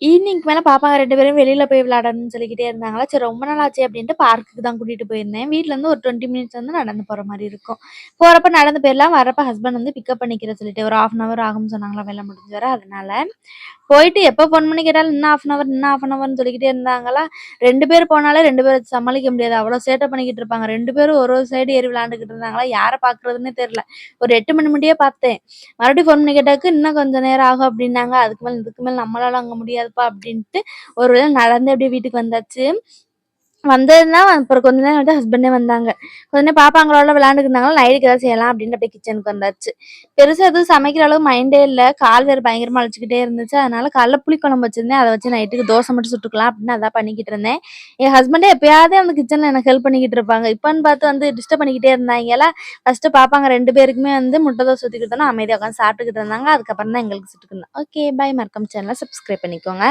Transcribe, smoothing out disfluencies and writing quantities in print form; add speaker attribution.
Speaker 1: ஈவ்னிங்க்கு மேல பாப்பாங்க 2 பேரும் வெளியில போய் விளையாடணும்னு சொல்லிக்கிட்டே இருந்தாங்களா, சரி ரொம்ப நாள் ஆச்சே அப்டின்ட்டு பார்க்குக்கு தான் கூட்டிட்டு போயிருந்தேன். வீட்லருந்து ஒரு 20 மினிட்ஸ் வந்து நடந்து போற மாரி இருக்கும். போறப்ப நடந்து போயிரலாம், வரப்ப ஹஸ்பண்ட் வந்து பிக்கப் பண்ணிக்கிறேன் சொல்லிட்டு ஒரு 1/2 அன் ஹவர் ஆகும்னு சொன்னாங்களா வேல முடிஞ்சு வர, அதனால. போயிட்டு எப்ப ஃபோன் பண்ணி கேட்டாலும் இன்னும் 1/2 அன் ஹவர், இன்னும் 1/2 அன் ஹவர்ன்னு சொல்லிக்கிட்டே இருந்தாங்களா, 2 பேர் போனாலே 2 பேர வச்சு சமாளிக்க முடியாது. அவ்வளோ சேட்ட பண்ணிக்கிட்டு இருப்பாங்க. 2 பேரும் ஒரு ஒரு சைடு ஏறி விளையாண்டுக்கிட்டு இருந்தாங்களா, யார பார்க்குறதுன்னே தெரியல. ஒரு 8 மணி முடிய பார்த்தேன். மறுபடியும் ஃபோன் பண்ணி கேட்டதுக்கு, "இன்னும் கொஞ்சம் நேரம் ஆகும்" அப்டின்னாங்க. இதுக்கு மேல நம்மளால அங்க முடியாதுப்பா அப்டின்ட்டு, ஒரு வழியா நடந்து அப்டியே வீட்டுக்கு வந்தாச்சு. வந்ததுன்னா அப்புறம் கொஞ்ச நேரம் வந்து ஹஸ்பண்டே வந்தாங்க. கொஞ்ச நேரம் பாப்பாங்களோட விளையாண்டுட்டு இருந்தாங்களா, நைட்டுக்கு ஏதாவது செய்யலாம் அப்டின்ட்டு அப்டியே கிச்சனுக்கு வந்தாச்சு. பெருசா எதுவும் சமைக்கிற அளவு மைண்டே இல்ல. கால் வேற பயங்கரமா வலிச்சுக்கிட்டே இருந்துச்சு. அதனால காலைல புளிக்குழம்பு வச்சிருந்தேன். அத வச்சு நைட்டுக்கு தோசை மட்டும் சுட்டுக்கலாம் அப்டின்னு அதான் பண்ணிக்கிட்டு இருந்தேன். என் ஹஸ்பண்டே எப்பயாவது அந்த கிச்சன்ல எனக்கு ஹெல்ப் பண்ணிக்கிட்டு இருப்பாங்க. இப்பன்னு பார்த்து வந்து டிஸ்டர்ப் பண்ணிக்கிட்டே இருந்தாய்ங்களா, ஃபர்ஸ்ட்டு பாப்பாங்க 2 பேருக்குமே வந்து முட்டை தோசை ஊத்தி குடுத்தோனே அமைதியா உட்காந்து சாப்பிட்டுக்கிட்டு இருந்தாங்க. அதுக்கப்புறம் தான் எங்களுக்கு சுட்டு தந்தேன். ஓகே, பாய். மறக்காம சேனல சப்ஸ்கிரைப் பண்ணிக்கோங்க.